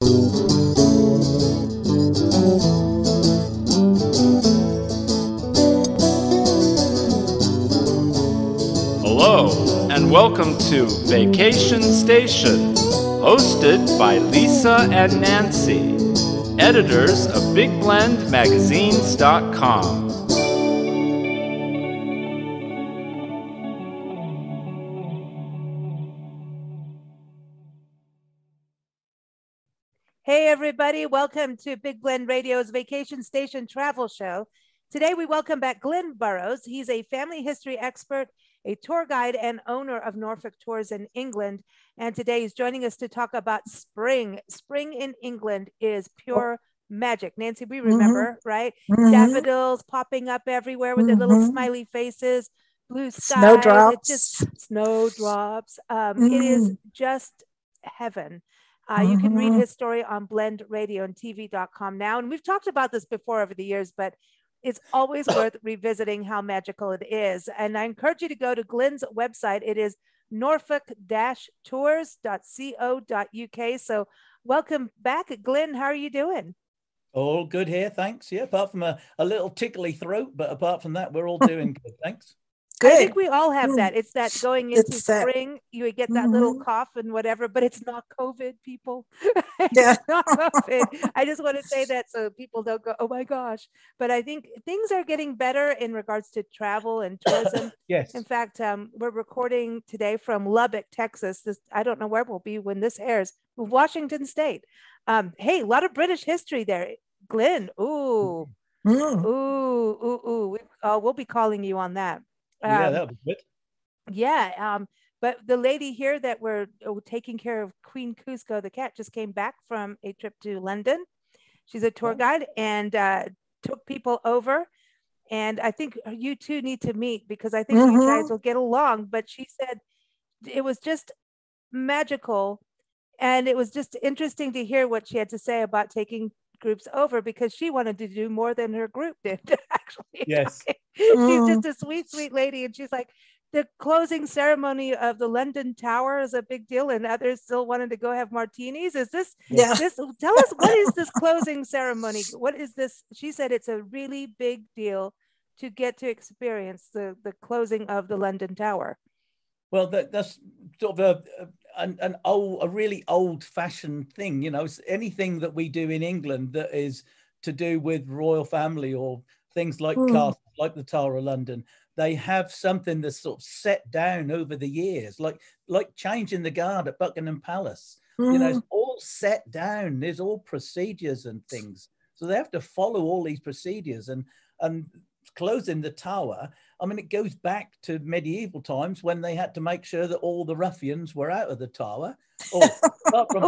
Hello, and welcome to Vacation Station, hosted by Lisa and Nancy, editors of BigBlendMagazines.com. Hey everybody, welcome to Big Blend Radio's Vacation Station Travel Show. Today we welcome back Glynn Burrows. He's a family history expert, a tour guide, and owner of Norfolk Tours in England. And today he's joining us to talk about spring. Spring in England is pure magic. Nancy, we remember, right? Daffodils popping up everywhere with their little smiley faces, blue skies. Snowdrops. It just snowdrops. It is just heaven. You can read his story on blendradioandtv.com now. And we've talked about this before over the years, but it's always worth revisiting how magical it is. And I encourage you to go to Glynn's website. It is norfolk-tours.co.uk. So welcome back, Glynn. How are you doing? All good here, thanks. Yeah, apart from a little tickly throat, but apart from that, we're all doing good, thanks. Good. I think we all have that. It's that going into spring, that. You get that little cough and whatever, but it's not COVID, people. Yeah. It's not COVID. I just want to say that so people don't go, oh my gosh. But I think things are getting better in regards to travel and tourism. Yes. In fact, we're recording today from Lubbock, Texas. I don't know where we'll be when this airs. Washington State. Hey, a lot of British history there. Glynn, ooh. We'll be calling you on that. Yeah, that'll be good. Yeah, but the lady here that we're taking care of, Queen Cusco, the cat, just came back from a trip to London. She's a tour guide and took people over. And I think you two need to meet because I think you guys will get along. But she said it was just magical. And it was just interesting to hear what she had to say about taking groups over because she wanted to do more than her group did, actually. Yes. She's just a sweet, sweet lady. And she's like, the closing ceremony of the London Tower is a big deal, and others still wanted to go have martinis. Is this, tell us, what is this closing ceremony? What is this? She said it's a really big deal to get to experience the closing of the London Tower. Well, that's sort of a really old-fashioned thing, you know. Anything that we do in England that is to do with royal family or things like castles, like the Tower of London, they have something that's sort of set down over the years, like changing the guard at Buckingham Palace. You know, it's all set down. There's all procedures and things, so they have to follow all these procedures. And closing the tower, I mean, it goes back to medieval times when they had to make sure that all the ruffians were out of the tower, or apart from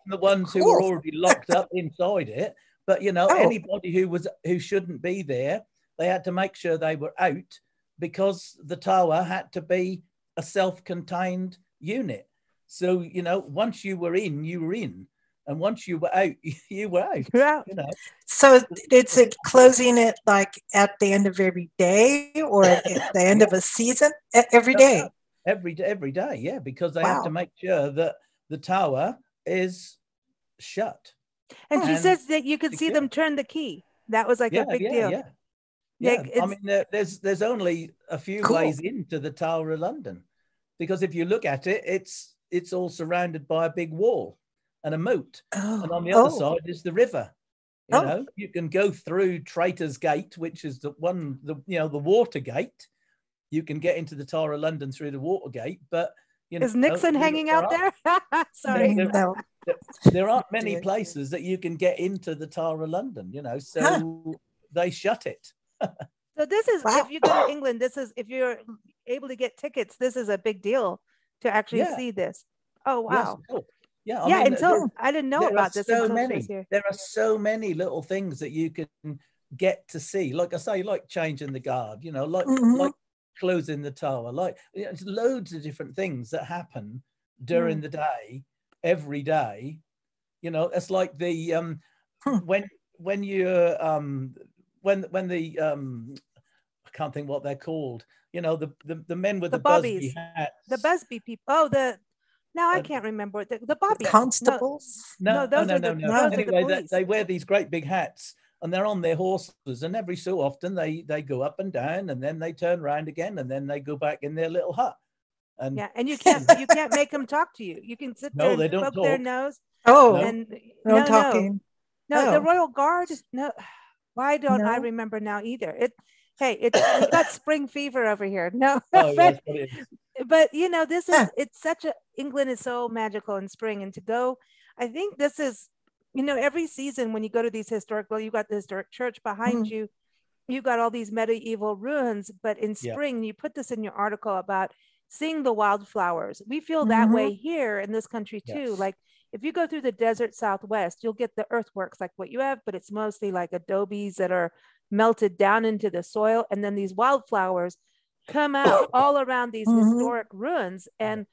the ones who were already locked up inside it. But you know, anybody who shouldn't be there, they had to make sure they were out because the tower had to be a self-contained unit. So you know, once you were in, you were in. And once you were out, you were out. Yeah. You know. So is it closing it like at the end of every day or at the end of a season? Every day? Every day, yeah, because they have to make sure that the tower is shut. And she says that you could see them turn the key. That was like a big deal. Yeah. I mean, there's only a few ways into the Tower of London, because if you look at it, it's all surrounded by a big wall and a moat, and on the other side is the river. You know, you can go through Traitor's Gate, which is the water gate. You can get into the Tower of London through the water gate, but you know, is Nixon hanging out there? Sorry, there aren't many places that you can get into the Tower of London. You know, so they shut it. So this is if you go to England, if you're able to get tickets, this is a big deal to actually see this. Oh wow. Yes, cool. Yeah, I mean, until I didn't know about this. There are so many little things that you can get to see. Like I say, like changing the guard, you know, like closing the tower, like there's loads of different things that happen during the day, every day. You know, it's like the when you're when the I can't think what they're called. You know, the men with the Busby hats. The Busby people. Oh, Now I can't remember it. The bobbies. Constables? No, those are the Anyway, police. they wear these great big hats and they're on their horses, and every so often they go up and down, and then they turn around again, and then they go back in their little hut. And yeah, and you can't make them talk to you. You can sit there and poke their nose. Oh, and no talking. No, the Royal Guard. No, why don't I remember now either? We got spring fever over here. No, but you know, it's such a, England is so magical in spring, and to go, I think this is, you know, every season when you go to these you got the historic church behind you, you got all these medieval ruins, but in spring, you put this in your article about seeing the wildflowers. We feel that way here in this country too. Like if you go through the desert Southwest, you'll get the earthworks like what you have, but it's mostly like adobes that are melted down into the soil. And then these wildflowers come out all around these historic ruins. And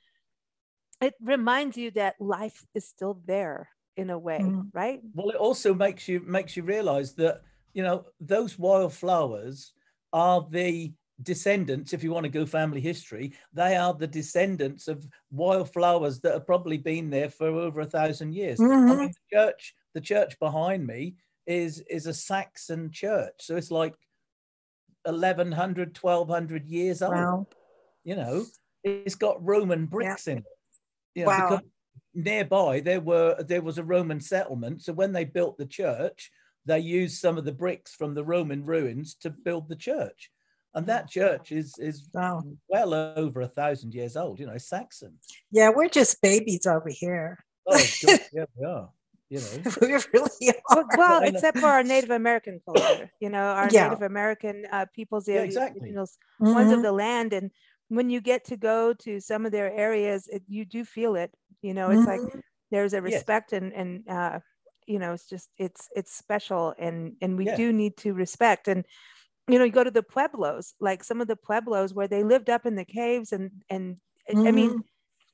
it reminds you that life is still there in a way, right? Well, it also makes you realize that, you know, those wildflowers are the descendants, if you want to go family history, they are the descendants of wildflowers that have probably been there for over 1,000 years. I mean, the church behind me is a Saxon church, so it's like 1,100, 1,200 years old. Wow. You know, it's got Roman bricks in it. You know, because nearby there was a Roman settlement, so when they built the church, they used some of the bricks from the Roman ruins to build the church. And that church is well over 1,000 years old, you know, Saxon. Yeah, we're just babies over here. Oh, God, yeah, we are. You know, we really are. Well, except for our Native American culture, you know, our Native American peoples, the originals, ones of the land. And when you get to go to some of their areas, you do feel it. You know, it's like there's a respect and you know, it's just it's special, and we do need to respect. And you know, you go to the Pueblos, like some of the Pueblos where they lived up in the caves, and I mean,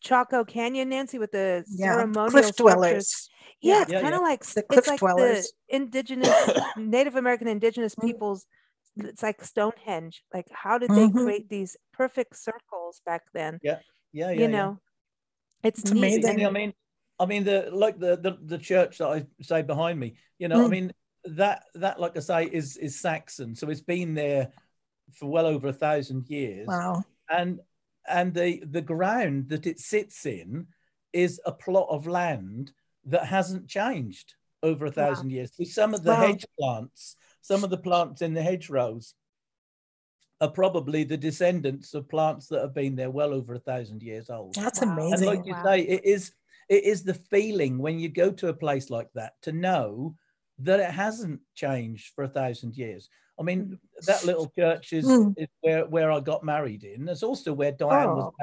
Chaco Canyon, Nancy, with the ceremonial cliff dwellers. Yeah, it's kind of like the cliff dwellers. The indigenous Native American indigenous peoples. It's like Stonehenge. Like, how did they create these perfect circles back then? You know, it's neat. amazing. I mean, the church that I say behind me. You know, I mean, that like I say is Saxon, so it's been there for well over 1,000 years. Wow. And the ground that it sits in is a plot of land that hasn't changed over 1,000 years. So some of the hedge plants, some of the plants in the hedgerows are probably the descendants of plants that have been there well over 1,000 years old. That's amazing. And like you say, it is the feeling when you go to a place like that to know that it hasn't changed for 1,000 years. I mean, that little church is where I got married in. It's also where Diane was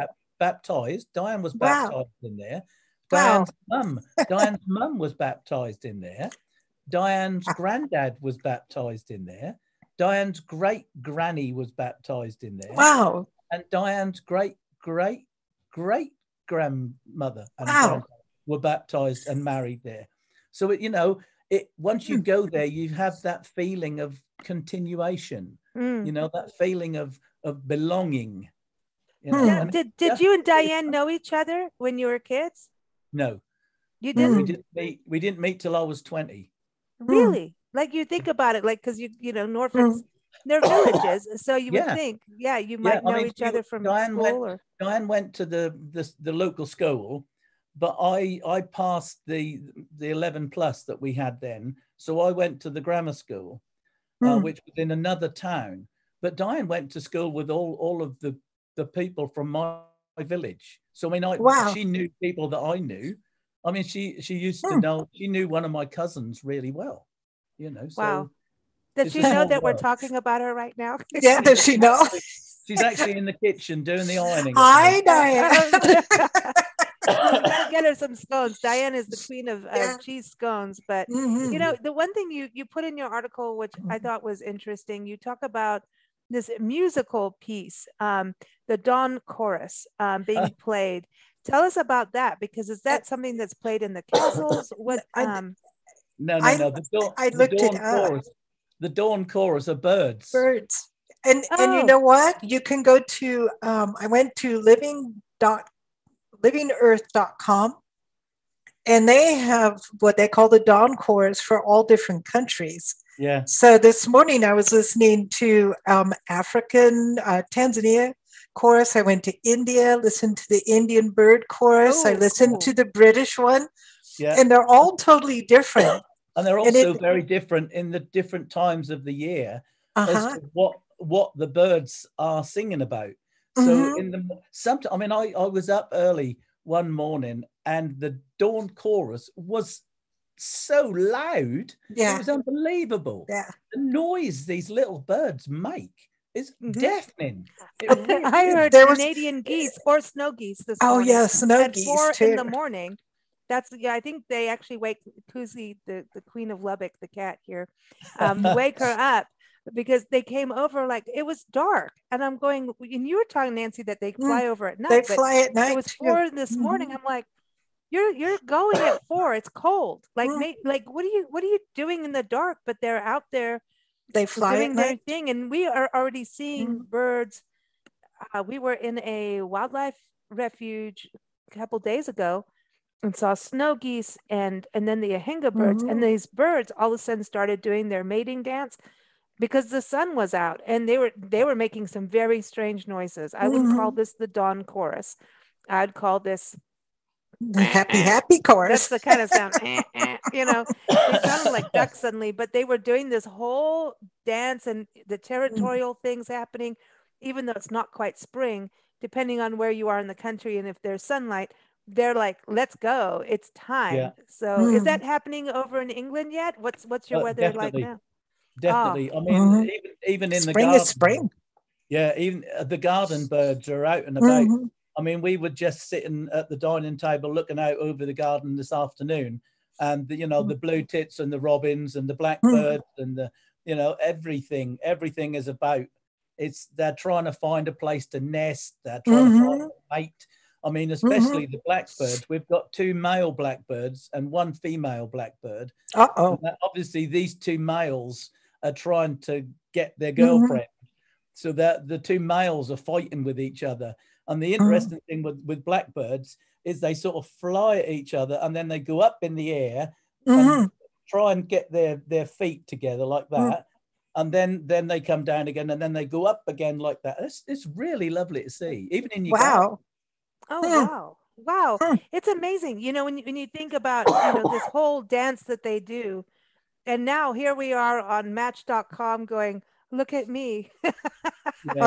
baptized. Diane was baptized in there. Diane's mum was baptized in there. Diane's granddad was baptized in there. Diane's great granny was baptized in there. Wow. And Diane's great grandmother and granddad were baptized and married there. So you know, once you go there, you have that feeling of continuation. You know, that feeling of belonging. You know? Did you and Diane know each other when you were kids? No, you didn't. We didn't meet till I was 20. Really? Like, you think about it, like, because you know, Norfolk's they're villages, so you would think, you might know each other from school. Diane went to the local school, but I passed the 11 plus that we had then, so I went to the grammar school, which was in another town. But Diane went to school with all of the people from my village. So I mean, she knew people that I knew. I mean, she used to know. She knew one of my cousins really well. You know. So does she know that we're talking about her right now? Yeah, does she know? She's actually in the kitchen doing the ironing. Hi, Diane. We'll get her some scones. Diane is the queen of cheese scones. But you know, the one thing you put in your article, which I thought was interesting, you talk about this musical piece, the Dawn Chorus being played. Tell us about that, because is that something that's played in the castles? What? No. I looked it up. The Dawn Chorus are birds. Birds. And you know what? You can go to, I went to livingearth.com. And they have what they call the Dawn Chorus for all different countries. Yeah. So this morning I was listening to African, Tanzania chorus. I went to India, listened to the Indian bird chorus. I listened to the British one. Yeah. And they're all totally different. And they're also very different in the different times of the year as to what the birds are singing about. So I was up early one morning and the dawn chorus was so loud. It was unbelievable. The noise these little birds make is deafening. Really I heard Canadian geese or snow geese this morning. Oh yeah, snow geese at 4 too. in the morning. That's I think they actually wake Kuzi, the queen of Lubbock, the cat here, wake her up because they came over like it was dark. And I'm going, and you were talking, Nancy, that they fly over at night. They fly at night. It was 4 this morning. I'm like, you're going at 4. It's cold. Like like what are you doing in the dark? But they're out there. They fly doing at their night. thing, and we are already seeing birds. We were in a wildlife refuge a couple days ago and saw snow geese and then the ahinga birds, and these birds all of a sudden started doing their mating dance because the sun was out, and they were making some very strange noises. I wouldn't call this the dawn chorus. I'd call this the happy chorus. That's the kind of sound, you know, they sounded like ducks suddenly, but they were doing this whole dance and the territorial things happening, even though it's not quite spring, depending on where you are in the country. And if there's sunlight, they're like, let's go, it's time. Yeah. So is that happening over in England yet? What's your weather like now? Definitely. I mean, even in spring the garden. Is spring. Yeah, even the garden birds are out and about. I mean, we were just sitting at the dining table looking out over the garden this afternoon, and the blue tits and the robins and the blackbirds and the everything is about. They're trying to find a place to nest. They're trying to find a mate. I mean, especially the blackbirds. We've got 2 male blackbirds and 1 female blackbird. Obviously, these 2 males are trying to get their girlfriend, so that the 2 males are fighting with each other. And the interesting thing with blackbirds is they sort of fly at each other, and then they go up in the air and try and get their feet together like that. And then they come down again, and then they go up again like that. It's really lovely to see, even in your garden. Oh, wow. It's amazing. When you think about, this whole dance that they do, and now here we are on Match.com going, look at me.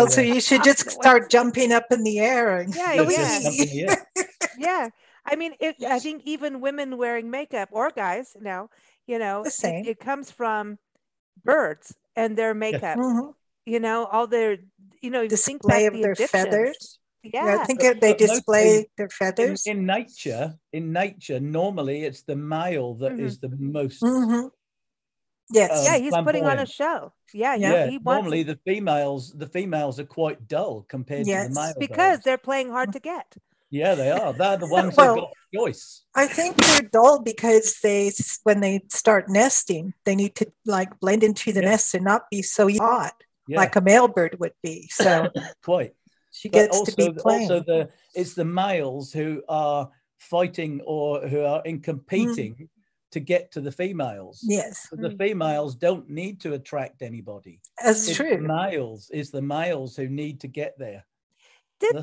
So you should just start jumping up in the air. And Yeah. I mean, I think even women wearing makeup, or guys now, it comes from birds and their makeup. All their, display of their Egyptians. feathers. Yeah, I think they display their feathers. In nature, normally it's the male that is the most. Yes. He's putting on a show. He wants normally the females are quite dull compared to the male because they're playing hard to get. Yeah, they are. They're the ones that got choice. I think they're dull because when they start nesting, they need to like blend into the nest and not be so hot like a male bird would be. So quite. She gets to be playing. Also, it's the males who are fighting or who are in competing to get to the females. Yes. So the females don't need to attract anybody. That's true. It's the males who need to get there. Did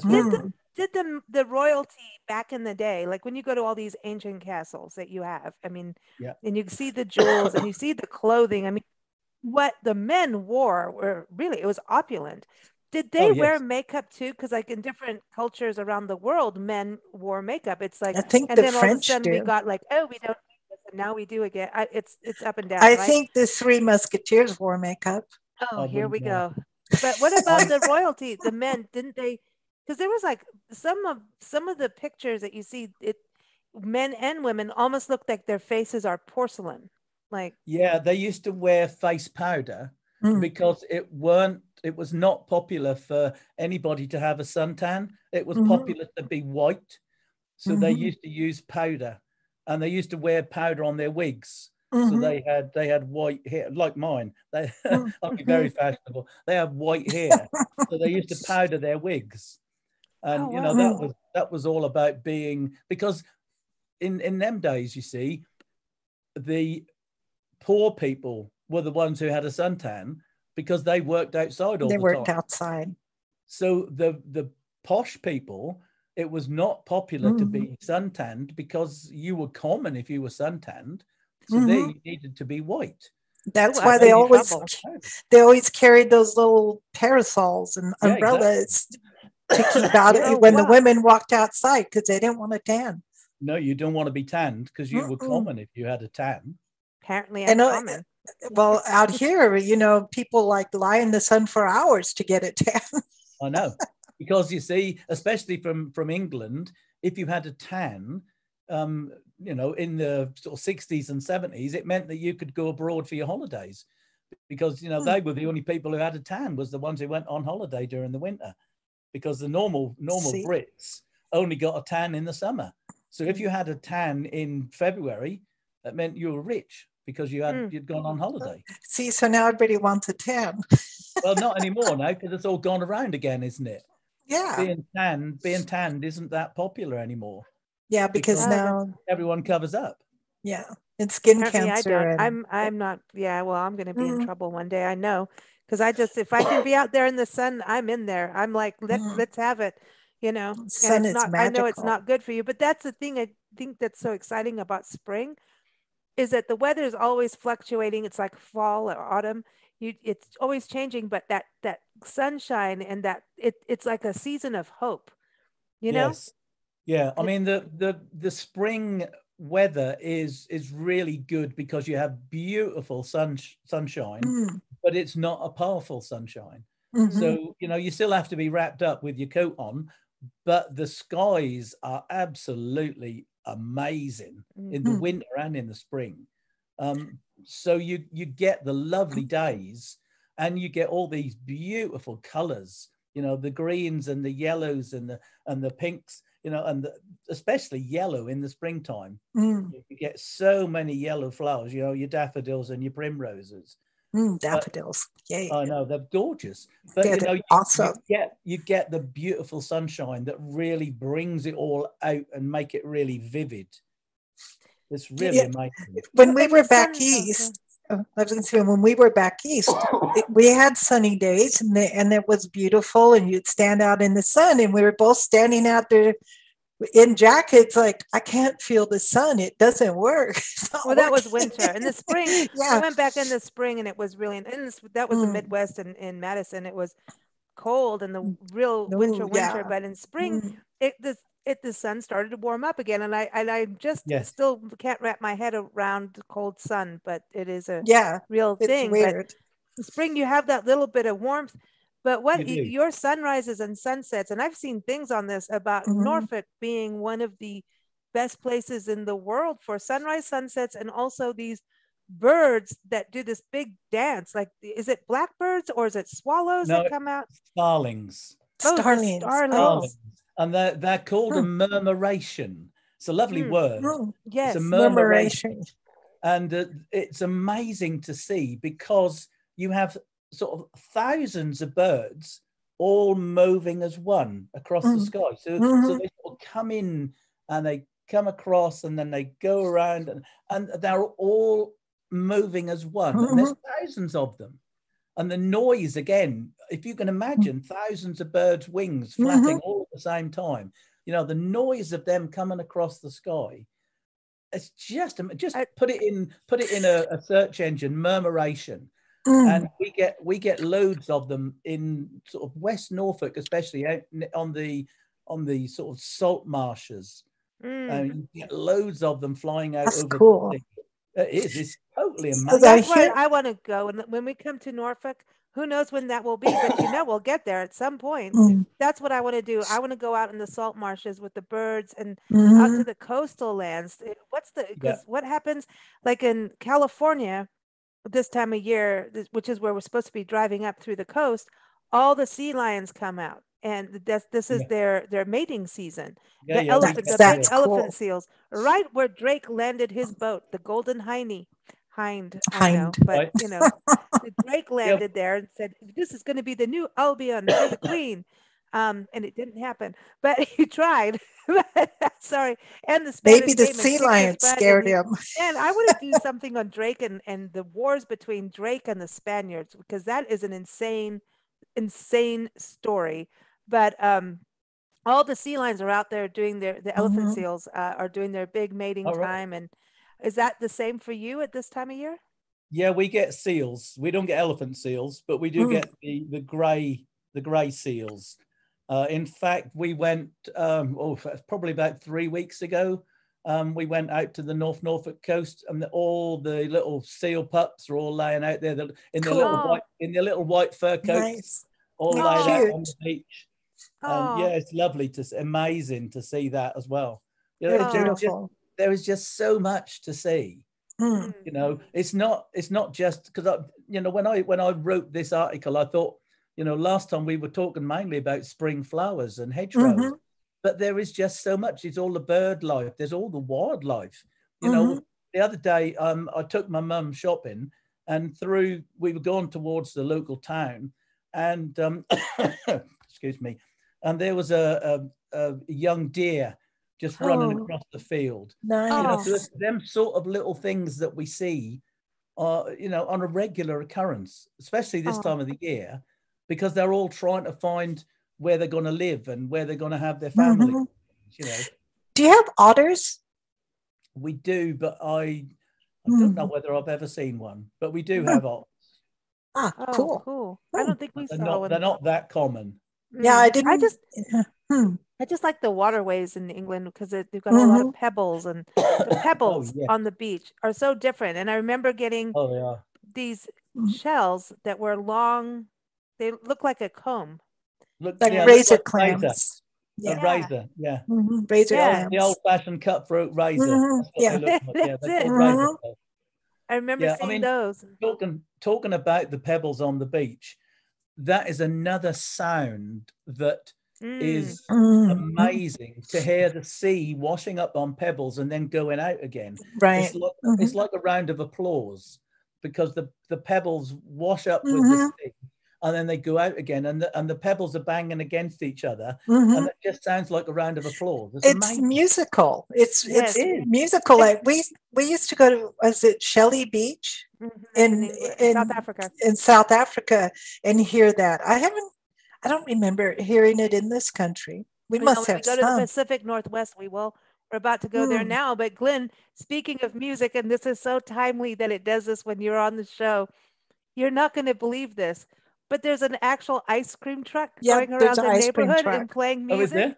the royalty back in the day, like when you go to all these ancient castles that you have, I mean, and you see the jewels and you see the clothing, I mean, what the men wore it was opulent. Did they wear makeup too? Because like in different cultures around the world, men wore makeup. It's like, I think and the then French all of a sudden do. we got like, we don't do this, and now we do again. It's up and down. I think the 3 Musketeers wore makeup. Oh, here we go. But what about the royalty? The men, didn't they? Because there was like some of the pictures that you see, men and women almost look like their faces are porcelain. Like they used to wear face powder because it was not popular for anybody to have a suntan. It was popular to be white, so they used to use powder, and they used to wear powder on their wigs. So they had white hair, like mine. I'll be very fashionable. They have white hair, so they used to powder their wigs. And, Oh, you know, wow. that was all about being, because in them days, you see, the poor people were the ones who had a suntan because they worked outside all They the worked time. outside. So the posh people, it was not popular to be suntanned because you were common if you were suntanned. So they needed to be white. That's Ooh, why I'd be in trouble. they always carried those little parasols and Yeah, umbrellas to keep out Oh, when the wow. women walked outside because they didn't want to tan. No, you don't want to be tanned because you were common if you had a tan. Apparently I'm common. Well, out here, you know, people like lie in the sun for hours to get a tan. I know, because you see, especially from England, if you had a tan, you know, in the sort of 60s and 70s, it meant that you could go abroad for your holidays, because, you know, they were the only people who had a tan, was the ones who went on holiday during the winter, because the normal Brits only got a tan in the summer. So if you had a tan in February, that meant you were rich because you'd gone on holiday. See, so now everybody wants a tan. Well, not anymore now, because it's all gone around again, isn't it? Yeah. Being tanned isn't that popular anymore. Yeah, because now everyone covers up. Yeah, it's skin Apparently cancer. I don't. I'm not. Yeah, well, I'm going to be in trouble one day. I know, because if I can be out there in the sun, I'm in there. I'm like, let's have it, you know. Sun and it's is not. magical. I know it's not good for you, but that's the thing I think that's so exciting about spring, is that the weather is always fluctuating. It's like fall or autumn. It's always changing, but that sunshine and that it's like a season of hope, you know. Yes. Yeah, I mean the spring weather is really good because you have beautiful sunshine, but it's not a powerful sunshine. So, you know, you still have to be wrapped up with your coat on, but the skies are absolutely amazing in the winter and in the spring. So you get the lovely days, and you get all these beautiful colors, you know, the greens and the yellows and the pinks, you know, and especially yellow in the springtime. You get so many yellow flowers, you know, your daffodils and your primroses. Daffodils. Yay. I know, they're gorgeous. But you know, awesome. You get the beautiful sunshine that really brings it all out and make it really vivid. It's really amazing. When we were back east, I was going to say, when we were back east, we had sunny days, and it was beautiful, and you'd stand out in the sun, and we were both standing out there in jackets, like, I can't feel the sun. It doesn't work. Well, that was winter. In the spring, we went back in the spring, and it was really, that was the Midwest in Madison. It was cold and the real winter, but in spring, the sun started to warm up again, and I just still can't wrap my head around the cold sun, but it is a real thing. Weird. But in spring, you have that little bit of warmth. But what your sunrises and sunsets, and I've seen things on this about Norfolk being one of the best places in the world for sunrise, sunsets, and also these birds that do this big dance. Like, is it blackbirds or is it swallows that come out? Starlings. Starlings. And they're called a murmuration. It's a lovely word. Yes, it's a murmuration. And it's amazing to see, because you have sort of thousands of birds all moving as one across the sky. So they sort of come in and they come across, and then they go around, and they're all moving as one. And there's thousands of them. And the noise, again, if you can imagine thousands of birds' wings flapping all at the same time, you know, the noise of them coming across the sky, it's just put it in a search engine, murmuration. And we get loads of them in sort of West Norfolk, especially out on the sort of salt marshes. You get loads of them flying out. That's over cool. It is. It's totally amazing. That's why I want to go. And when we come to Norfolk, who knows when that will be, but you know, we'll get there at some point. That's what I want to do. I want to go out in the salt marshes with the birds and out to the coastal lands. What happens, like in California this time of year, which is where we're supposed to be driving up through the coast, all the sea lions come out. And this is their mating season. The big elephant seals, right where Drake landed his boat, the Golden Hind. I know, but you know, Drake landed there and said, "This is going to be the new Albion for the Queen." and it didn't happen. But he tried. Sorry, and the Maybe Spanish the came and sea kicked his lion butt, scared him. and I want to do something on Drake and the wars between Drake and the Spaniards, because that is an insane story. But all the sea lions are out there doing the elephant Mhm. seals are doing their big mating All right. time. And is that the same for you at this time of year? Yeah, we get seals. We don't get elephant seals, but we do Mm. get the grey seals. In fact, we went probably about 3 weeks ago. We went out to the Norfolk coast, and all the little seal pups are all laying out there in their Cool. little white fur coats, Nice. all Yeah, laying out cute. on the beach. Oh, Yeah, it's lovely amazing to see that as well. You know, They're Oh. beautiful. there is just so much to see. Mm. You know, it's not just because when I wrote this article, I thought, last time we were talking mainly about spring flowers and hedgerows, Mhm. but there is just so much. It's all the bird life. There's all the wildlife. Mhm. The other day, I took my mum shopping, and we were going towards the local town, and excuse me, and there was a young deer just running Oh, across the field. nice. So it's them sort of little things that we see are, on a regular occurrence, especially this Oh. time of the year, because they're all trying to find where they're going to live and where they're going to have their family. Mhm. You know, Do you have otters? we do, but I don't know Mm. whether I've ever seen one, but we do have otters. Ah, Oh, cool. cool. I don't think we They're saw not, one. they're not that common. Yeah, I I didn't. just Hmm. I just like the waterways in England because they've got a lot of Mhm. pebbles, and the pebbles yeah. on the beach are so different. And I remember getting Oh, they are. these Mm. shells that were long. They look like a comb. Look, Like yeah, razor look like razor. clams. A Yeah. razor, yeah. Mhm. Razor Yeah. The clams. old-fashioned cutthroat razor. Mhm. That's what Yeah. they look like. Yeah, That's they're it. called razor Mhm. claws. I remember Yeah, I seeing mean, those. talking about the pebbles on the beach, that is another sound that Mm. is Mhm. amazing to hear the sea washing up on pebbles and then going out again. Right. It's Mhm. like a round of applause because the pebbles wash up with the Mhm. sea and then they go out again, and the pebbles are banging against each other, Mhm. and it just sounds like a round of applause. It's It's amazing. musical. It's Yes. It is. musical. Like we used to go to, was it Shelley Beach That's in England, South Africa. in South Africa, and hear that. I don't remember hearing it in this country. We You know, must when we have go to the some. Pacific Northwest, we will. We're about to go there Mm. now. But Glynn, speaking of music, and this is so timely that it does this when you're on the show, you're not going to believe this, but there's an actual ice cream truck Yeah, going there's around an the ice cream neighborhood truck. and playing Oh, is music.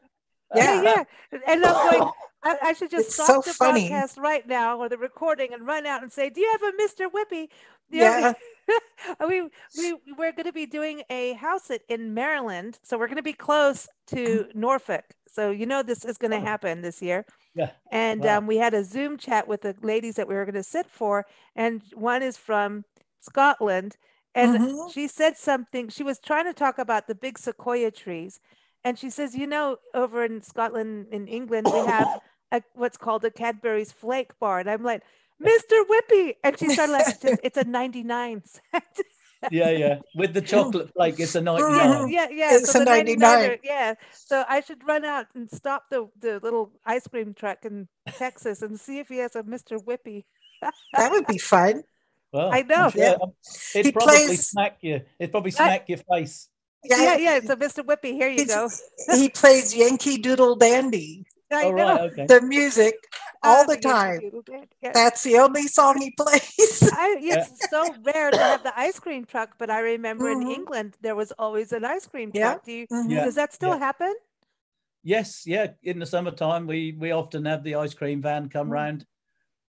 Yeah. Yeah. And I'm going, I should just It's so stop the funny. broadcast right now or the recording and run out and say, do you have a Mr. Whippy? Do you Yeah. have we're going to be doing a house in Maryland, so we're going to be close to Norfolk. So this is going to happen this year. Yeah. And Wow. we had a Zoom chat with the ladies that we were going to sit for, and one is from Scotland, and Mhm. she said something. She was trying to talk about the big sequoia trees, and she says, over in Scotland, in England, we have what's called a Cadbury's Flake Bar, and I'm like, Mr. Whippy, and she started laughing. She says, it's a 99 cent. Yeah. With the chocolate flake, it's a Mhm. 99. Yeah. It's So a the 99 99. are, yeah. So I should run out and stop the little ice cream truck in Texas and see if he has a Mr. Whippy. That would be fun. Well, I know. I'm sure Yeah. He it'd probably plays. smack you. It'd probably What? smack your face. Yeah. Yeah. So Mr. Whippy, here you go. He plays Yankee Doodle Dandy, I Oh, know. right. Okay. the music all the The Yankee time. Doodle Dandy. Yeah. That's the only song he plays. It's so rare to have the ice cream truck, but I remember in Mhm. England there was always an ice cream Yeah. truck. Mhm. Does that still happen? Yes. Yeah. In the summertime, we often have the ice cream van come round.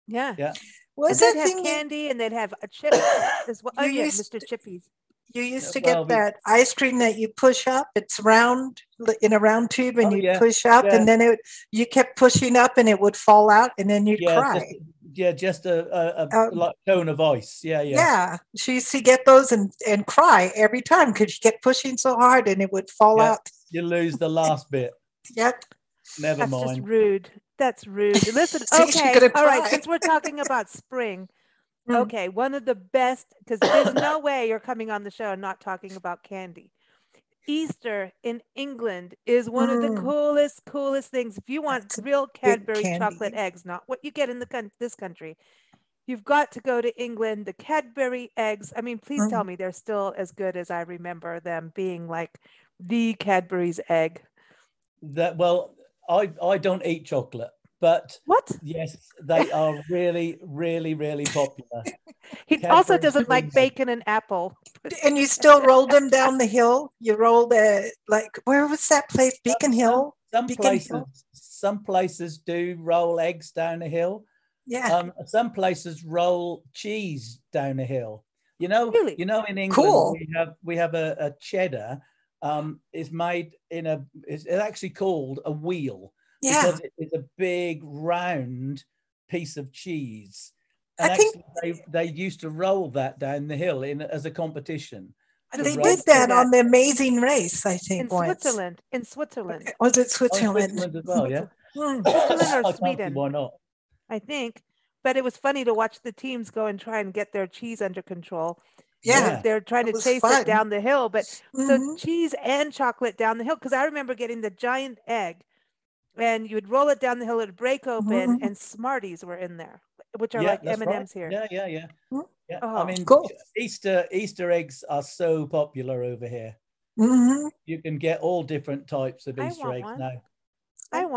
Yeah. Yeah. What And was they'd that have thing candy and they'd have a chip as well. Oh you yeah, used Mr. Chippies. you used to Well, get that ice cream that you push up? It's round in a round tube, and Oh, you yeah. push up, Yeah. and then you kept pushing up, and it would fall out, and then you'd Yeah. cry. Just a Um, like cone of ice. Yeah. Yeah, she used to get those and cry every time because she kept pushing so hard, and it would fall Yeah. out. You lose the last bit. Yep. Never That's just mind. rude. That's rude. Listen, See, she okay. couldn't All right. cry. Since we're talking about spring, Mm. okay. One of the best, because there's no way you're coming on the show and not talking about candy. Easter in England is one of the coolest things. If you want That's a real big Cadbury candy. chocolate eggs, not what you get in this country, you've got to go to England. The Cadbury eggs, I mean, please tell me they're still as good as I remember them being, like the Cadbury's egg. Well, I don't eat chocolate, but What? yes, they are really, really, really popular. He also doesn't like bacon and apple. And you still rolled them down the hill? You rolled like, where was that place? Beacon Hill? Some places do roll eggs down the hill. Yeah. Some places roll cheese down a hill. Really? In England, Cool. we have a cheddar. Is made it's actually called a wheel, because it is a big round piece of cheese. And I think they used to roll that down the hill as a competition. they did that on the Amazing Race, I think, in Switzerland. In Switzerland. Was it Switzerland? Switzerland as well, yeah. Switzerland or Sweden? Why not? I think. But it was funny to watch the teams go and try and get their cheese under control. Yeah. They're trying to chase it down the hill. But so cheese and chocolate down the hill. Because I remember getting the giant egg, and you would roll it down the hill, it would break open, and Smarties were in there, which are like M&Ms here. Yeah. Oh, I mean, cool. Easter eggs are so popular over here. You can get all different types of Easter eggs now.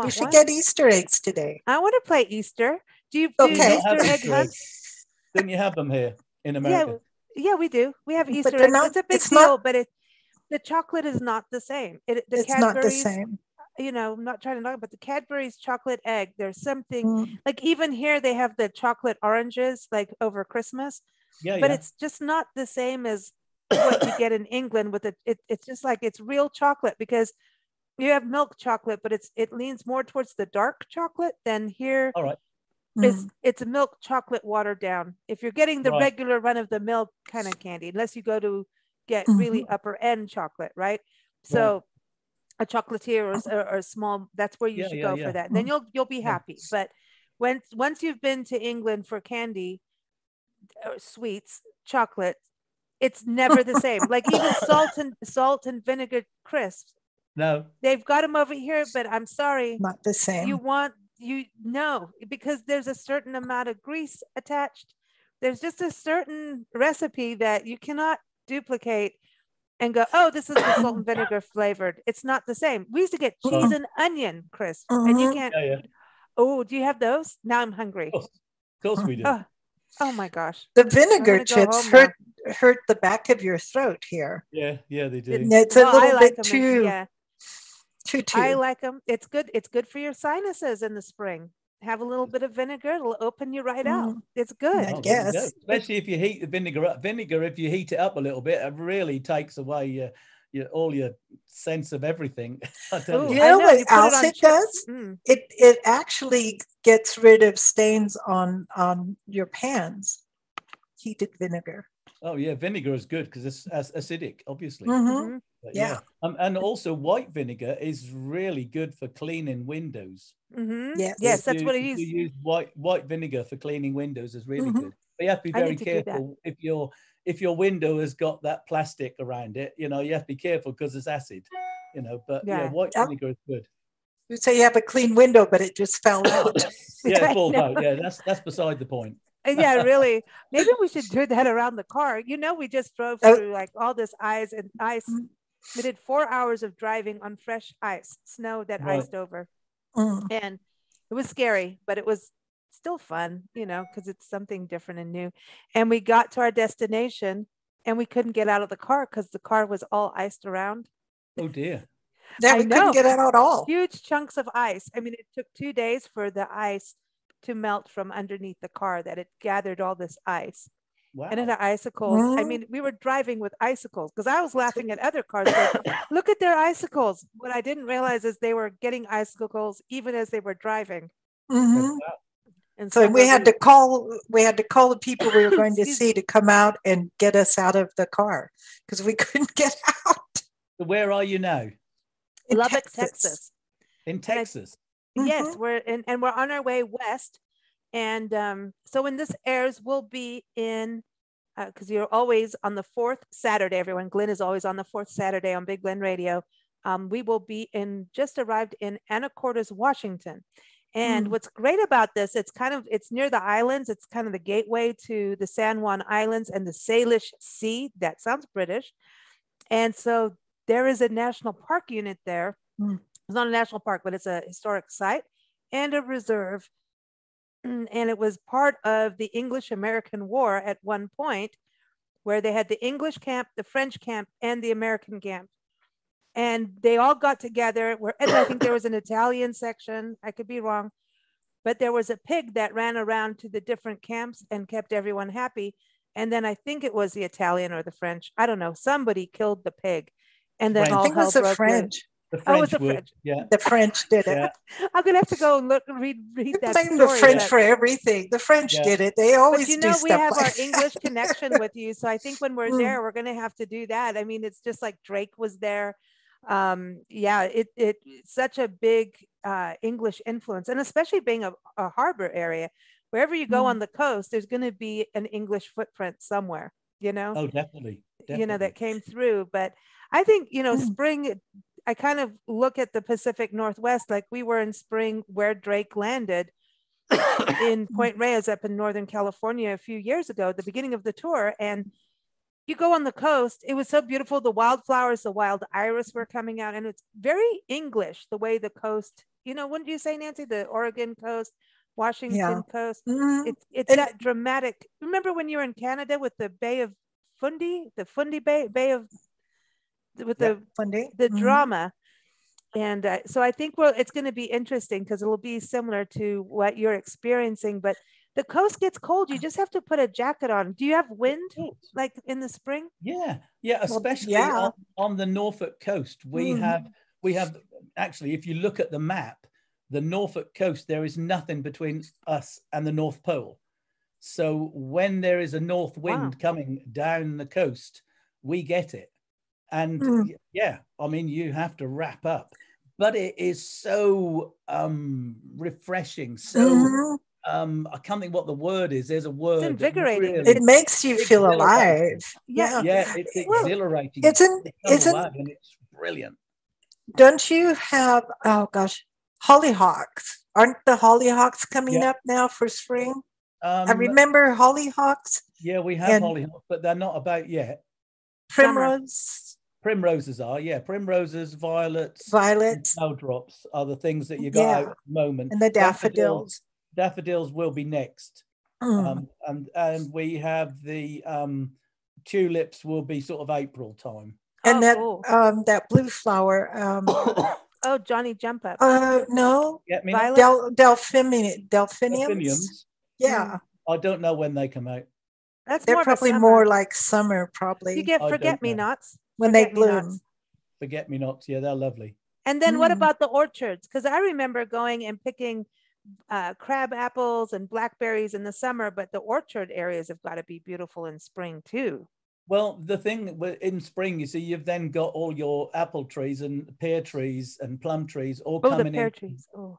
We should get Easter eggs today. I want to play Easter. Do you do Easter egg hunts? Didn't you have them here in America? Yeah, we do. We have Easter eggs. It's a big deal, but the chocolate is not the same. It's not the same. I'm not trying to talk about the Cadbury's chocolate egg. There's something like, even here they have the chocolate oranges like over Christmas. But it's just not the same as what you get in England with it. It's just like, it's real chocolate, because you have milk chocolate, but it leans more towards the dark chocolate than here. All right. It's a milk chocolate watered down. If you're getting the regular run of the mill kind of candy, unless you go to get really upper end chocolate, right? So a chocolatier or a small, that's where you should go for that. And then you'll be happy. But once you've been to England for candy, sweets, chocolate, it's never the same. Like even salt and vinegar crisps. No, they've got them over here, but I'm sorry, not the same. Because there's a certain amount of grease attached. There's just a certain recipe that you cannot duplicate and go, oh, this is the salt and vinegar flavored. It's not the same. We used to get cheese and onion crisps, and you can't. Oh, do you have those? Now I'm hungry. Of course we do. Oh my gosh. The vinegar chips hurt the back of your throat here. Yeah, they do. It's a little bit too. I like them. It's good. It's good for your sinuses in the spring. Have a little bit of vinegar. It'll open you right out. It's good. I guess. Especially if you heat the vinegar up. Vinegar, if you heat it up a little bit, it really takes away all your sense of everything. You know what else it does? It actually gets rid of stains on your pans. Heated vinegar. Oh yeah, vinegar is good because it's acidic, obviously. Yeah. And also white vinegar is really good for cleaning windows. Yes, that's what I use. You use white vinegar for cleaning windows is really good. But you have to be very careful if your window has got that plastic around it. You have to be careful because it's acid. But white vinegar is good. You say you have a clean window, but it just fell out. It falls out. Yeah, that's beside the point. Yeah, really. Maybe we should do that around the car. We just drove through like all this ice. We did 4 hours of driving on fresh ice, snow that iced over. And it was scary, but it was still fun, because it's something different and new. And we got to our destination and we couldn't get out of the car because the car was all iced around. Oh dear. Yeah, we couldn't get out at all. Huge chunks of ice. I mean, it took 2 days for the ice to melt from underneath the car, that it gathered all this ice. Wow. And it had icicles. I mean, we were driving with icicles because I was laughing at other cars. Like, look at their icicles. What I didn't realize is they were getting icicles even as they were driving. And so we had to call the people we were going to see to come out and get us out of the car because we couldn't get out. So where are you now? In Lubbock, Texas. In Texas. Yes, we're on our way west. And so when this airs, we'll be in because you're always on the fourth Saturday, everyone. Glynn is always on the fourth Saturday on Big Glen Radio. We will be just arrived in Anacortes, Washington. And what's great about this, it's near the islands. It's kind of the gateway to the San Juan Islands and the Salish Sea. That sounds British. And so there is a national park unit there. It's not a national park, but it's a historic site and a reserve. And it was part of the English-American War at one point, where they had the English camp, the French camp, and the American camp. And they all got together, and I think there was an Italian section, I could be wrong, but there was a pig that ran around to the different camps and kept everyone happy. And then I think it was the Italian or the French, I don't know, somebody killed the pig. And then French. all I think it hell was the broke French. loose. The French Oh, it was the would. French. Yeah. The French did it. Yeah. I'm gonna have to go and read that Blame story. the French but- for everything. The French Yeah. did it. They always But you do know, stuff we have like our that. English connection with you. So I think when we're Mm. there, we're going to have to do that. I mean, it's just like Drake was there. Yeah, it's such a big English influence, and especially being a harbor area, wherever you go on the coast, there's going to be an English footprint somewhere, you know? Oh, definitely. You know, that Definitely. came through. But I think, you know, spring, I kind of look at the Pacific Northwest, like we were in spring where Drake landed in Point Reyes up in Northern California a few years ago, at the beginning of the tour. And you go on the coast, it was so beautiful. The wildflowers, the wild iris were coming out, and it's very English, the way the coast, you know, wouldn't you say, Nancy, the Oregon coast, Washington coast, it's And- that dramatic. Remember when you were in Canada with the Bay of Fundy, the Fundy Bay of, with Fundy. the drama. And so I think it's going to be interesting because it'll be similar to what you're experiencing, but the coast gets cold. You just have to put a jacket on. Do you have wind like in the spring? Yeah, yeah, especially yeah. On the Norfolk coast. We have actually, if you look at the map, the Norfolk coast, there is nothing between us and the North Pole. So when there is a north wind coming down the coast, we get it. And yeah, I mean, you have to wrap up, but it is so refreshing. So I can't think what the word is. There's a word. It's invigorating. It makes you feel alive. Yeah. Yeah, it's exhilarating. Isn't and it's brilliant. Don't you have, oh gosh, hollyhocks? Aren't the hollyhocks coming up now for spring? I remember hollyhocks. Yeah, we have hollyhocks, but they're not about yet. Primrose. Primroses are, yeah. Primroses, violets, snowdrops are the things that you got out at the moment. And the daffodils. Daffodils will be next. And we have the tulips will be sort of April time. And that blue flower. Oh, Johnny Jump Up. No. Delphiniums. Yeah. I don't know when they come out. They're probably more like summer, probably. You get forget-me-nots. When they bloom. Forget-me-nots, yeah, they're lovely. And then what about the orchards? Because I remember going and picking crab apples and blackberries in the summer, but the orchard areas have got to be beautiful in spring too. Well, the thing in spring, you see, you've then got all your apple trees and pear trees and plum trees all coming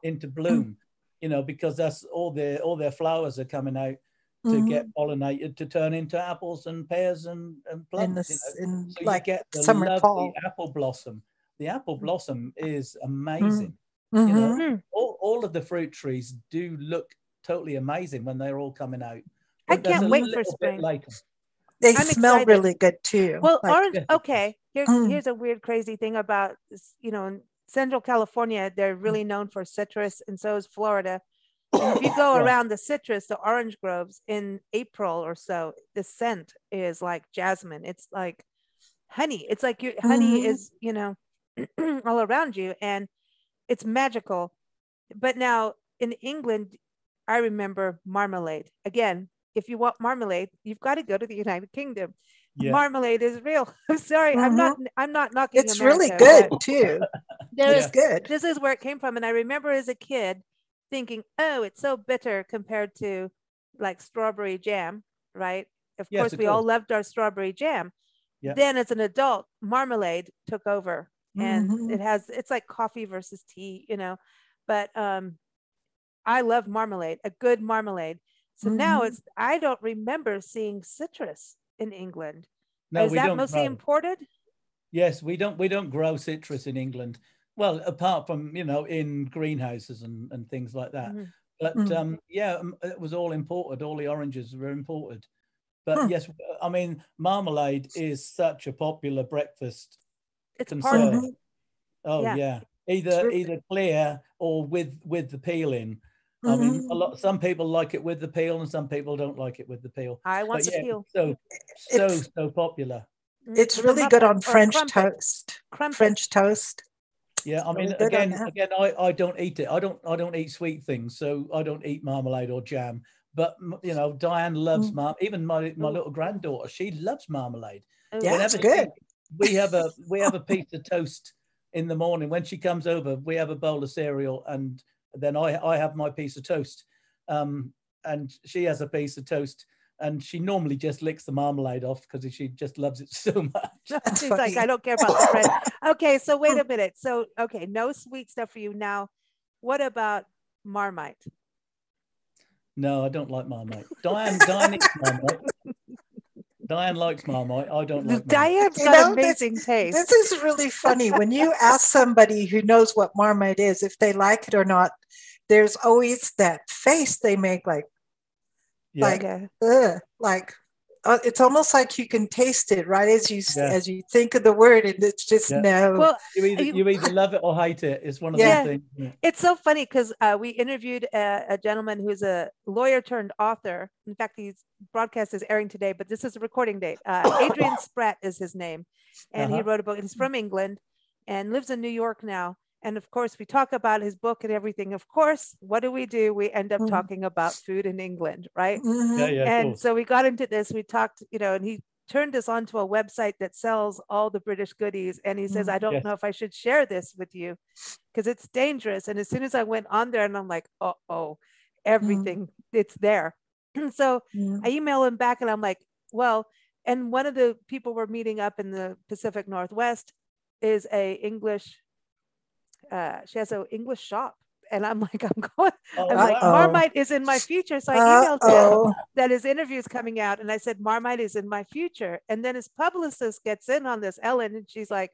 into bloom, you know, because that's all their flowers are coming out to get pollinated to turn into apples and pears and plums. So like you get the summer, fall. Apple blossom. The apple blossom is amazing. You know, all of the fruit trees do look totally amazing when they're all coming out. I can't wait for spring. They smell really good too. Well, orange. Okay, here's a weird, crazy thing about this. You know, in Central California, they're really known for citrus, and so is Florida. And if you go around the citrus, the orange groves in April or so, the scent is like jasmine. It's like honey. It's like your honey is, you know, all around you, and it's magical. But now in England, I remember marmalade. Again, if you want marmalade, you've got to go to the United Kingdom. Yeah. Marmalade is real. I'm sorry, I'm not knocking. It's America, really good too. It's good. This is where it came from, and I remember as a kid thinking, oh, it's so bitter compared to like strawberry jam, right? Of course, we all loved our strawberry jam. Yeah. Then as an adult, marmalade took over, and it's like coffee versus tea, you know. But I love marmalade, a good marmalade. So now I don't remember seeing citrus in England? No, Is we that don't mostly grow. imported? Yes, we don't grow citrus in England. Well, apart from, in greenhouses and things like that. Mhm. But it was all imported. All the oranges were imported. But yes, I mean, marmalade is such a popular breakfast It's part concern. of it. Oh Yeah. either clear or with the peel in. I mean, some people like it with the peel, and some people don't like it with the peel. I want the peel. So popular. It's With a really good muffin on or French crumpet. toast. Crumpet. French toast. Yeah, I mean, Really good on again, that. I don't eat it. I don't eat sweet things, so I don't eat marmalade or jam. But Diane loves even my little granddaughter. She loves marmalade. Ooh. Yeah, Whenever it's good. we have a piece of toast in the morning. When she comes over, we have a bowl of cereal, and then I have my piece of toast, and she has a piece of toast. And she normally just licks the marmalade off because she just loves it so much. She's like, I don't care about the bread. Okay, so wait a minute. So, okay, no sweet stuff for you. Now, what about Marmite? No, I don't like Marmite. Diane eats Marmite. Diane likes Marmite. I don't like Marmite. Diane's got amazing taste. This is really funny. When you ask somebody who knows what Marmite is, if they like it or not, there's always that face they make like, it's almost like you can taste it right as you think of the word, and it's just no. Well, you either love it or hate it. It's one of those things. It's so funny because we interviewed a gentleman who's a lawyer turned author. In fact, his broadcast is airing today, but this is a recording date. Adrian Spratt is his name, and he wrote a book. He's from England and lives in New York now. And of course, we talk about his book and everything. Of course, what do? We end up talking about food in England, right? And so we got into this. We talked, and he turned us onto a website that sells all the British goodies. And he says, I don't know if I should share this with you because it's dangerous. And as soon as I went on there, and I'm like, everything, it's there. So I email him back, and I'm like, well, and one of the people we're meeting up in the Pacific Northwest is she has an English shop, and I'm like, Marmite is in my future. So I emailed him that his interview is coming out, and I said, Marmite is in my future. And then his publicist gets in on this, Ellen, and she's like,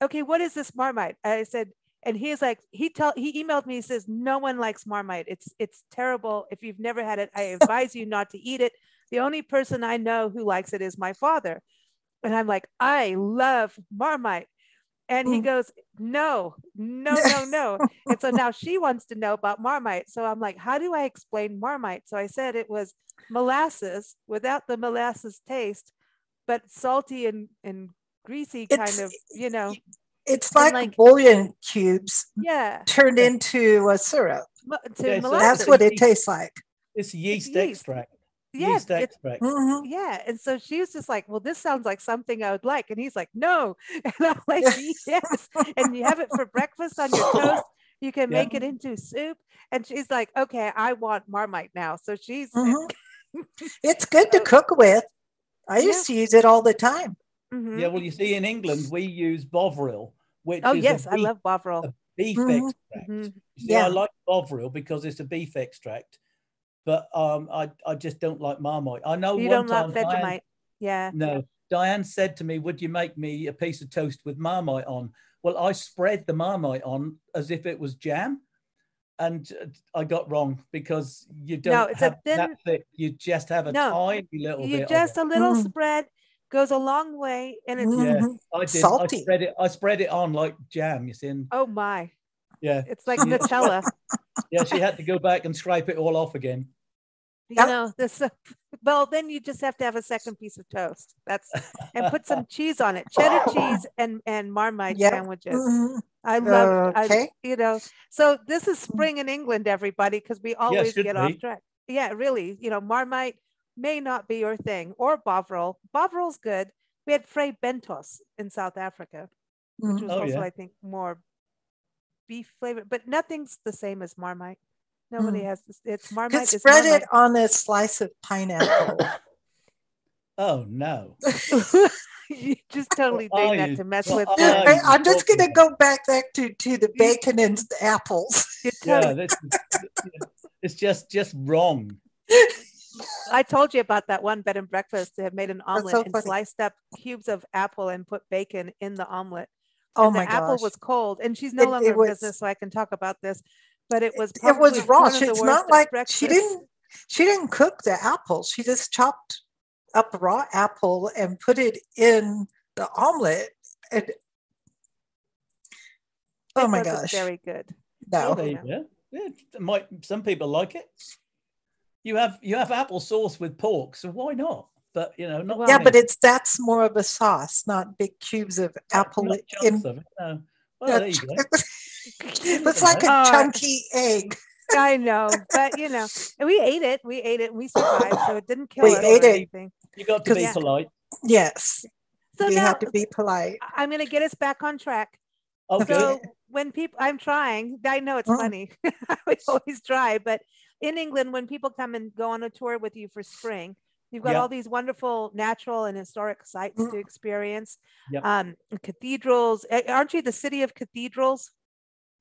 okay, what is this Marmite? I said, and he's like, he emailed me, he says, no one likes Marmite. It's terrible. If you've never had it, I advise you not to eat it. The only person I know who likes it is my father. And I'm like, I love Marmite. And he goes, no. And so now she wants to know about Marmite. So I'm like, how do I explain Marmite? So I said it was molasses without the molasses taste, but salty and greasy kind of, It's like bouillon cubes turned into a syrup. That's what it tastes like. It's yeast extract. Yeast extract. Yeah. And so she was just like, well, this sounds like something I would like. And he's like, no. And I'm like, yes. And you have it for breakfast on your toast. You can make it into soup. And she's like, okay, I want Marmite now. So she's it's good to cook with. I used to use it all the time. Yeah, well, you see, in England we use Bovril, which is I love Bovril. A beef extract. See, I like Bovril because it's a beef extract. But I just don't like Marmite. I know you one don't time like Vegemite. No, Diane said to me, would you make me a piece of toast with Marmite on? Well, I spread the Marmite on as if it was jam. And I got wrong because you don't have that thick. You just have a tiny little bit. Just a little spread goes a long way. And it's I did. Salty. I spread it on like jam, you see. Oh my. Yeah. It's like Nutella. Yeah, she had to go back and scrape it all off again. Well, then you just have to have a second piece of toast. And put some cheese on it, cheddar cheese and Marmite sandwiches. I love, so this is spring in England, everybody, because we always get off track. Yeah, really, Marmite may not be your thing, or Bovril. Bovril's good. We had Frey Bentos in South Africa, which was also, I think, more beef flavored, but nothing's the same as Marmite. Nobody has this. It's Marmite. Spread it on a slice of pineapple. Oh no! You just totally doing that to mess with. I'm just going to go back to the bacon and apples. Yeah, it's just wrong. I told you about that one bed and breakfast that had made an omelet so and funny. sliced up cubes of apple and put bacon in the omelet. Oh And my the apple gosh. was cold, and she's no longer It in was, business, so I can talk about this. But it was it probably was raw. one of the It's worst not like breakfasts. she didn't cook the apples. She just chopped up a raw apple and put it in the omelet. And, oh It my wasn't gosh. very good. No. There you go. Yeah, some people like it. You have apple sauce with pork, so why not? But not Well, Yeah, me. but that's more of a sauce, not big cubes of apple Not in. chunks of it, no. Well, there you go. It's like a chunky egg. I know, but and we ate it. And we survived, so it didn't kill We us ate or it. anything. You got to be Yeah. polite. Yes. So We now had to be polite. I'm going to get us back on track. Oh, Okay. good. So when people, I'm trying. I know it's funny. We always try, but in England, when people come and go on a tour with you for spring, you've got Yeah. all these wonderful natural and historic sites to experience. Yep. Cathedrals. Aren't you the city of cathedrals?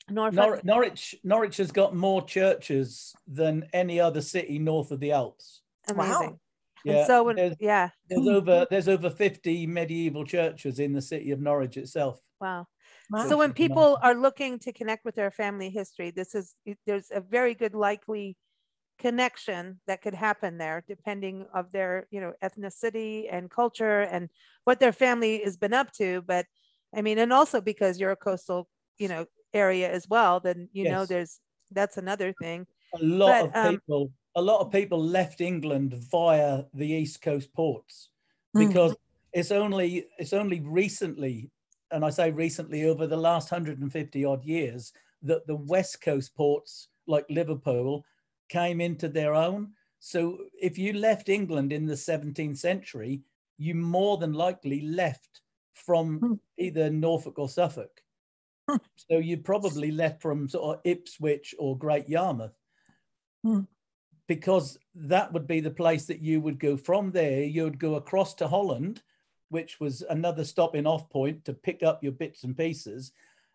Norfolk. Norwich has got more churches than any other city north of the Alps. Amazing. Wow. And Yeah, so there's over 50 medieval churches in the city of Norwich itself. wow. Wow. So when Which is people are looking to connect with their family history, there's a very good likely connection that could happen there, depending of their ethnicity and culture and what their family has been up to. But I mean, and also because you're a coastal area as well, then Yes. that's another thing. A lot of people left England via the East Coast ports because it's only recently, and I say recently, over the last 150 odd years, that the West Coast ports like Liverpool came into their own. So if you left England in the 17th century, you more than likely left from either Norfolk or Suffolk. So you probably left from sort of Ipswich or Great Yarmouth, because that would be the place that you would go from. There you would go across to Holland, which was another stopping off point to pick up your bits and pieces,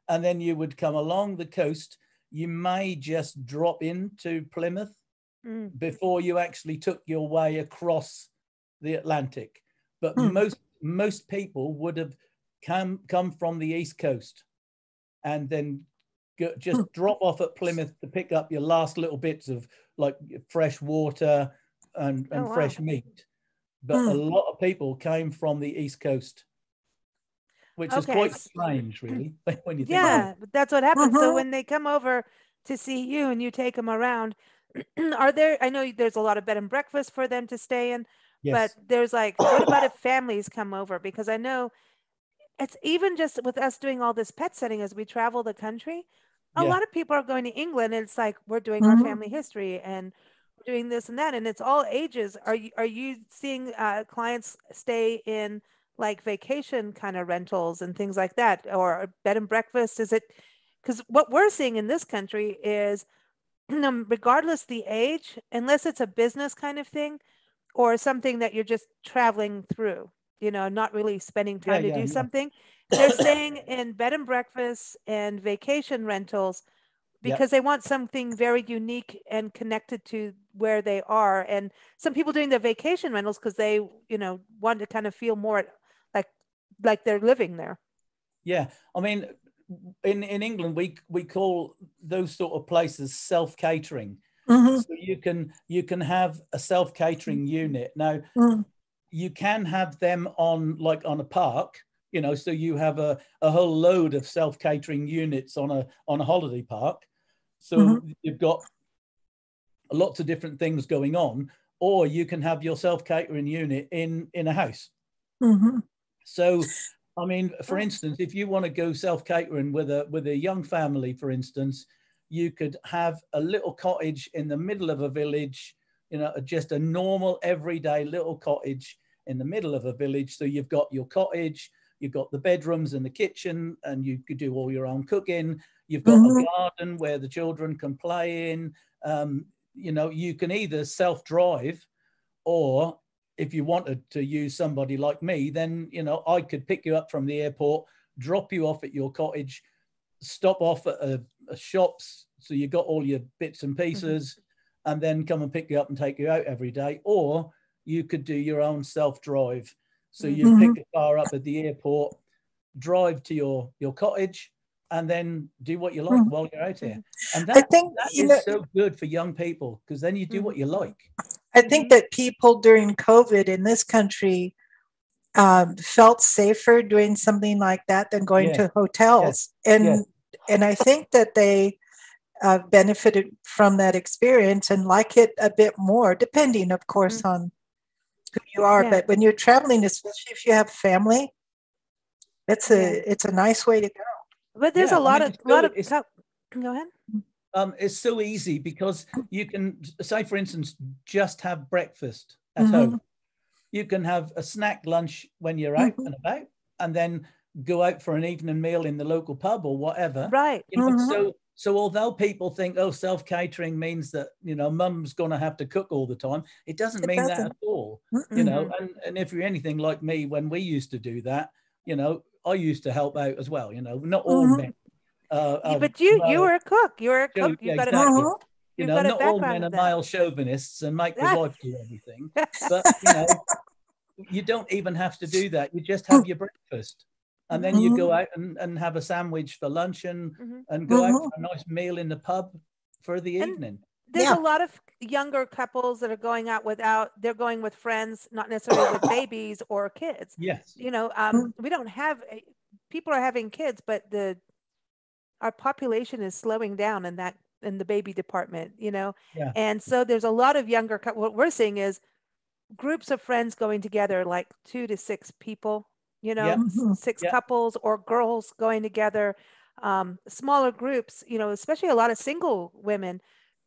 and then you would come along the coast. You may just drop into Plymouth before you actually took your way across the Atlantic. But most people would have come from the East Coast and then just drop off at Plymouth to pick up your last little bits of like fresh water and fresh meat. But a lot of people came from the East Coast, which is quite strange, really, when you think about it. That's what happens. So when they come over to see you and you take them around, I know there's a lot of bed and breakfast for them to stay in, Yes. but there's what about if families come over? Because I know it's even just with us doing all this pet setting as we travel the country, a lot of people are going to England and it's like, we're doing our family history and we're doing this and that. And it's all ages. Are you seeing clients stay in like vacation kind of rentals and things like that, or bed and breakfast? Is it, because what we're seeing in this country is regardless the age, unless it's a business kind of thing or something that you're just traveling through, not really spending time to do something, they're staying in bed and breakfast and vacation rentals because they want something very unique and connected to where they are. And some people doing the vacation rentals because they, want to kind of feel more like they're living there. Yeah. I mean, in England, we call those sort of places self-catering. So you can have a self-catering unit. Now, you can have them on a park, so you have a whole load of self-catering units on a holiday park. So you've got lots of different things going on, or you can have your self-catering unit in a house. So, I mean, for instance, if you want to go self-catering with a young family, for instance, you could have a little cottage in the middle of a village, just a normal everyday little cottage in the middle of a village. So you've got your cottage, you've got the bedrooms and the kitchen, and you could do all your own cooking. You've got a garden where the children can play in. You can either self-drive, or if you wanted to use somebody like me, then, I could pick you up from the airport, drop you off at your cottage, stop off at a shops, so you got all your bits and pieces, and then come and pick you up and take you out every day. Or you could do your own self-drive. So you pick a car up at the airport, drive to your cottage, and then do what you like while you're out here. And that is so good for young people, because then you do what you like. I think that people during COVID in this country felt safer doing something like that than going to hotels. And I think that they benefited from that experience and like it a bit more, depending, of course, on who you are. But when you're traveling, especially if you have family, it's a nice way to go. But there's a lot of go ahead. It's so easy because you can say, for instance, just have breakfast at home. You can have a snack lunch when you're out and about, and then go out for an evening meal in the local pub or whatever. Right. You know, so although people think, oh, self-catering means that, you know, mum's going to have to cook all the time, it doesn't mean that at all. You know, and if you're anything like me, when we used to do that, you know, I used to help out as well. You know, not all men. But you were a cook. You were a cook. Yeah, You've exactly. got You know, not all men are male chauvinists and make the wife do everything. But, you know, you don't even have to do that. You just have your breakfast. And then you go out and have a sandwich for lunch and go out for a nice meal in the pub for the evening. There's a lot of younger couples that are going out they're going with friends, not necessarily with babies or kids. Yes. You know, we don't have, people are having kids, but our population is slowing down in the baby department, you know? Yeah. And so there's a lot of younger, what we're seeing is groups of friends going together, like 2 to 6 people, you know, 6 couples or girls going together, smaller groups, you know, especially a lot of single women.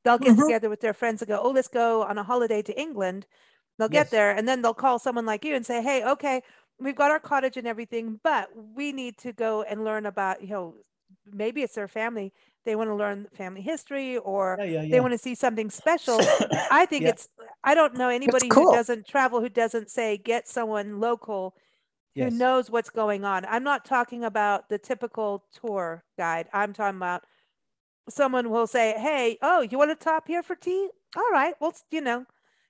They'll get together with their friends and go, oh, let's go on a holiday to England. They'll get there and then they'll call someone like you and say, hey, okay, we've got our cottage and everything, but we need to go and learn about, you know, maybe it's their family. They want to learn family history or they want to see something special. I think I don't know anybody who doesn't travel, who doesn't say, get someone local who knows what's going on. I'm not talking about the typical tour guide. I'm talking about someone will say, hey, oh, you want to top here for tea? All right. Well, you know,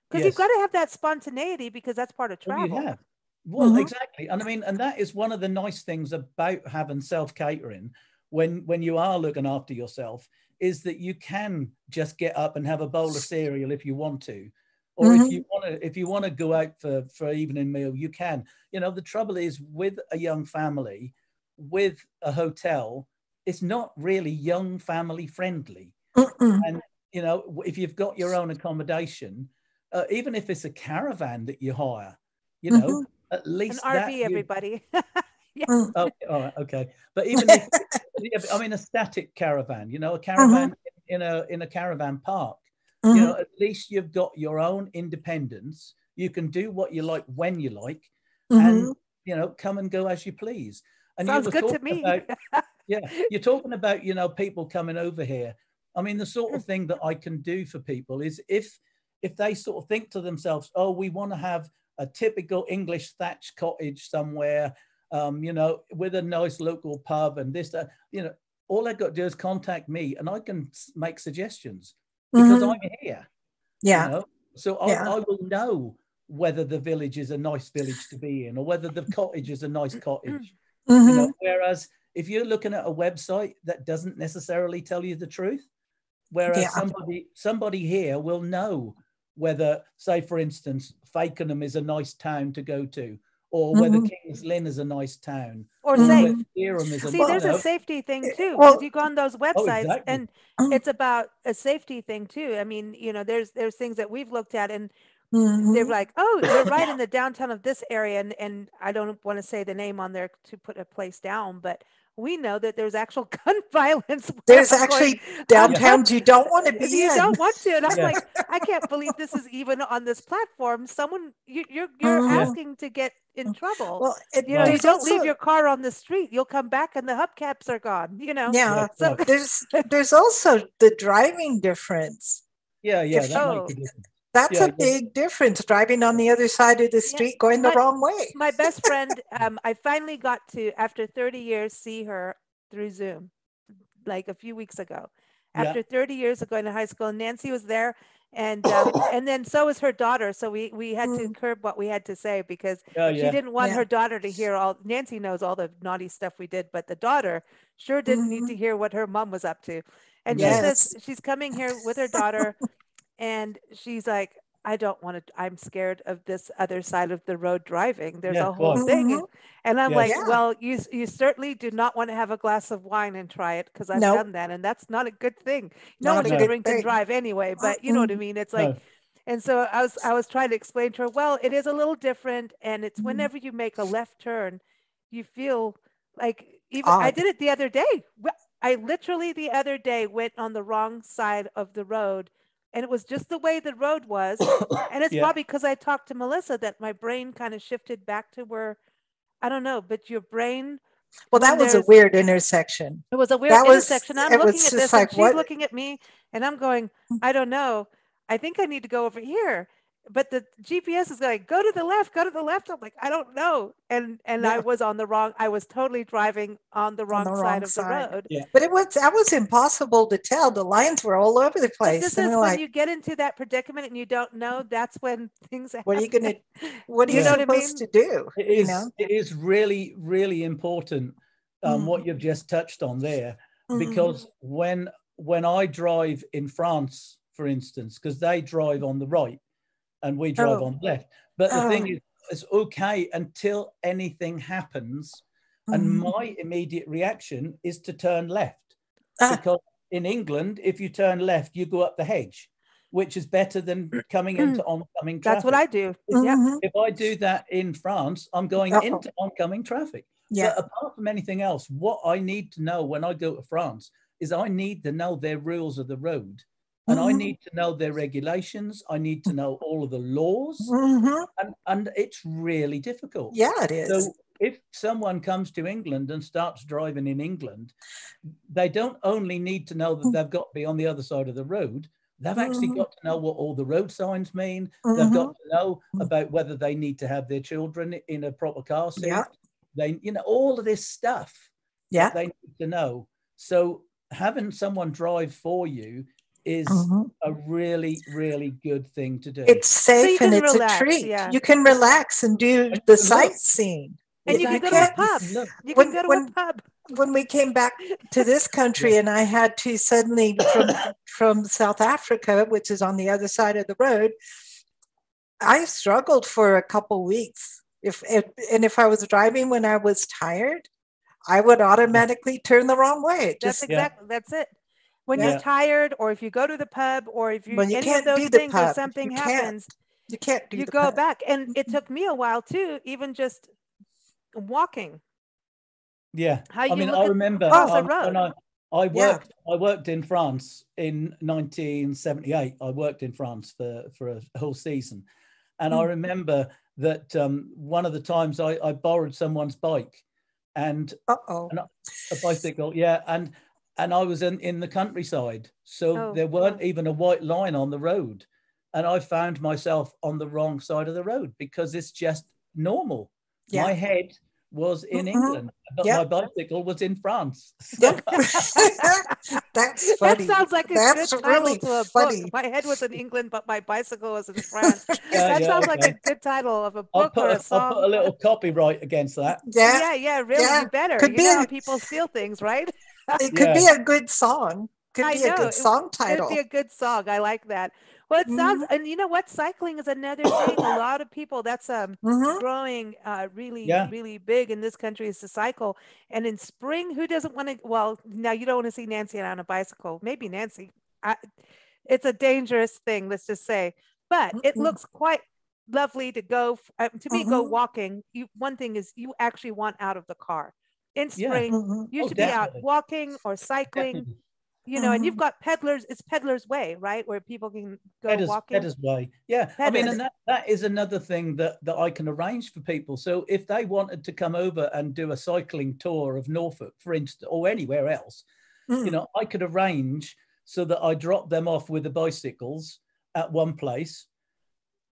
because you've got to have that spontaneity because that's part of travel. Well, you have. Well, exactly. And I mean, and that is one of the nice things about having self-catering when you are looking after yourself, is that you can just get up and have a bowl of cereal if you want to. Or if you want to go out for evening meal, you can. You know, the trouble is with a young family, with a hotel, it's not really young family friendly. And, you know, if you've got your own accommodation, even if it's a caravan that you hire, you know, at least an RV, everybody. Oh, all right, okay. But even if, I mean, a static caravan, you know, a caravan in a caravan park, you know, at least you've got your own independence. You can do what you like when you like, and you know, come and go as you please. And sounds good to me. You're talking about, you know, people coming over here. I mean, the sort of thing that I can do for people is if they sort of think to themselves, oh, we want to have a typical English thatched cottage somewhere, you know, with a nice local pub and this, that, you know, all I got to do is contact me and I can make suggestions because I'm here. Yeah. You know? So I will know whether the village is a nice village to be in or whether the cottage is a nice cottage. You know, whereas if you're looking at a website that doesn't necessarily tell you the truth, whereas somebody here will know whether, say, for instance, Fakenham is a nice town to go to, or whether King's Lynn is a nice town, or safe. There's a safety thing too. Because you go on those websites and it's about a safety thing too. I mean, you know, there's things that we've looked at and they're like, oh, you're right in the downtown of this area, and I don't want to say the name on there to put a place down, but we know that there's actual gun violence. There's actually downtowns you don't want to be in. You don't want to. And I'm like, I can't believe this is even on this platform. Someone, you're asking to get in trouble. Well, you know, you don't leave your car on the street. You'll come back and the hubcaps are gone, you know? Yeah. So there's also the driving difference. Yeah. That makes a difference. That's a big difference, driving on the other side of the street, going the wrong way. My best friend, I finally got to, after 30 years, see her through Zoom, like a few weeks ago. After 30 years of going to high school, Nancy was there, And then so is her daughter. So we had to curb what we had to say because she didn't want her daughter to hear all. Nancy knows all the naughty stuff we did, but the daughter sure didn't need to hear what her mom was up to. And she says she's coming here with her daughter, and she's like, I don't want to, I'm scared of this other side of the road driving. There's a whole thing. And I'm like, well, you certainly do not want to have a glass of wine and try it because I've done that. And that's not a good thing. No one should drink and drive anyway, but you know what I mean? It's like, and so I was trying to explain to her, well, it is a little different. And it's whenever you make a left turn, you feel like even, I did it the other day. I literally the other day went on the wrong side of the road. And it was just the way the road was. And it's probably because I talked to Melissa that my brain kind of shifted back to where, I don't know, but your brain. Well, that was a weird intersection. It was a weird intersection. I'm looking at this and she's looking at me and I'm going, I don't know. I think I need to go over here. But the GPS is like, go to the left, go to the left. I'm like, I don't know. And I was I was totally driving on the wrong side of the road. Yeah. But that was impossible to tell. The lines were all over the place. But this is when you get into that predicament and you don't know, that's when things happen. What are you supposed to do? It is really, really important what you've just touched on there, because when I drive in France, for instance, because they drive on the right, and we drive on the left. But the thing is, it's okay until anything happens. And my immediate reaction is to turn left. Because in England, if you turn left, you go up the hedge, which is better than coming into oncoming traffic. That's what I do. If I do that in France, I'm going into oncoming traffic. But apart from anything else, what I need to know when I go to France is I need to know their rules of the road. And I need to know their regulations. I need to know all of the laws. And it's really difficult. Yeah, it is. So if someone comes to England and starts driving in England, they don't only need to know that they've got to be on the other side of the road. They've actually got to know what all the road signs mean. They've got to know about whether they need to have their children in a proper car seat. They, all of this stuff they need to know. So having someone drive for you is a really, really good thing to do. It's safe and it's a treat. You can relax and do the sightseeing. And you can go to a pub. You can go to a pub. When we came back to this country and I had to suddenly from South Africa, which is on the other side of the road, I struggled for a couple weeks. If I was driving when I was tired, I would automatically turn the wrong way. That's it. When you're tired, or if you go to the pub, or if you any of those things, or something happens, you go back. And it took me a while too, even just walking. Yeah, I remember when I worked in France in 1978. I worked in France for a whole season, and I remember that one of the times I borrowed someone's bike, and a bicycle, and I was in the countryside, so there weren't even a white line on the road. And I found myself on the wrong side of the road because it's just normal. Yeah. My head was in England, but my bicycle was in France. So. That's funny. That sounds like a good title to a book. My head was in England, but my bicycle was in France. That sounds like a good title of a book or a song. I'll put a little copyright against that. Yeah, really, you better. You know how people steal things, right? It could be a good song. Could be a good song title. It could be a good song. I like that. Well, it sounds, and you know what? Cycling is another thing. A lot of people, that's growing really big in this country is to cycle. And in spring, who doesn't want to? Well, now you don't want to see Nancy on a bicycle. Maybe Nancy. It's a dangerous thing, let's just say. But it looks quite lovely to go. To me, go walking. One thing is you actually want out of the car. In spring, you should be out walking or cycling. You know, and you've got peddlers. It's Peddler's Way, right, where people can go walking. Peddler's Way, yeah. I mean, and that is another thing that I can arrange for people. So if they wanted to come over and do a cycling tour of Norfolk, for instance, or anywhere else, you know, I could arrange so that I drop them off with the bicycles at one place.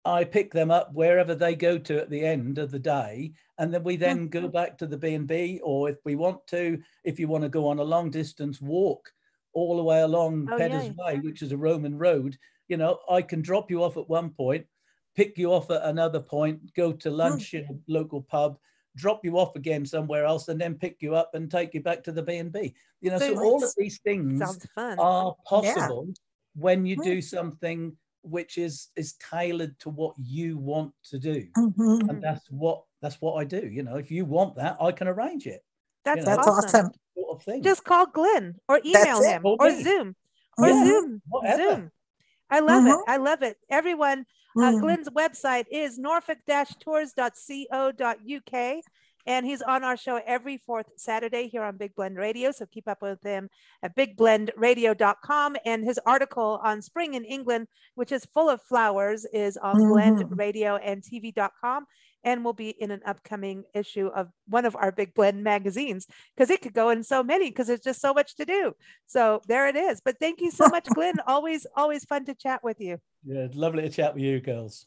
I pick them up wherever they go to at the end of the day, and then we then go back to the B&B, or if you want to go on a long distance walk all the way along Peddler's Way, which is a Roman road, You know, I can drop you off at one point, pick you off at another point, go to lunch in a local pub, drop you off again somewhere else, and then pick you up and take you back to the B&B. You know, so all of these things are possible when you do something which is tailored to what you want to do. And that's what I do. You know, if you want that, I can arrange it. That's awesome. Sort of thing. Just call Glynn or email him or Zoom or Zoom. I love it. I love it. Everyone, Glynn's website is norfolk-tours.co.uk. And he's on our show every fourth Saturday here on Big Blend Radio. So keep up with him at bigblendradio.com. And his article on spring in England, which is full of flowers, is on blendradioandtv.com. And will be in an upcoming issue of one of our Big Blend magazines, because it could go in so many, because there's just so much to do. So there it is. But thank you so much, Glynn. Always fun to chat with you. Yeah, lovely to chat with you, girls.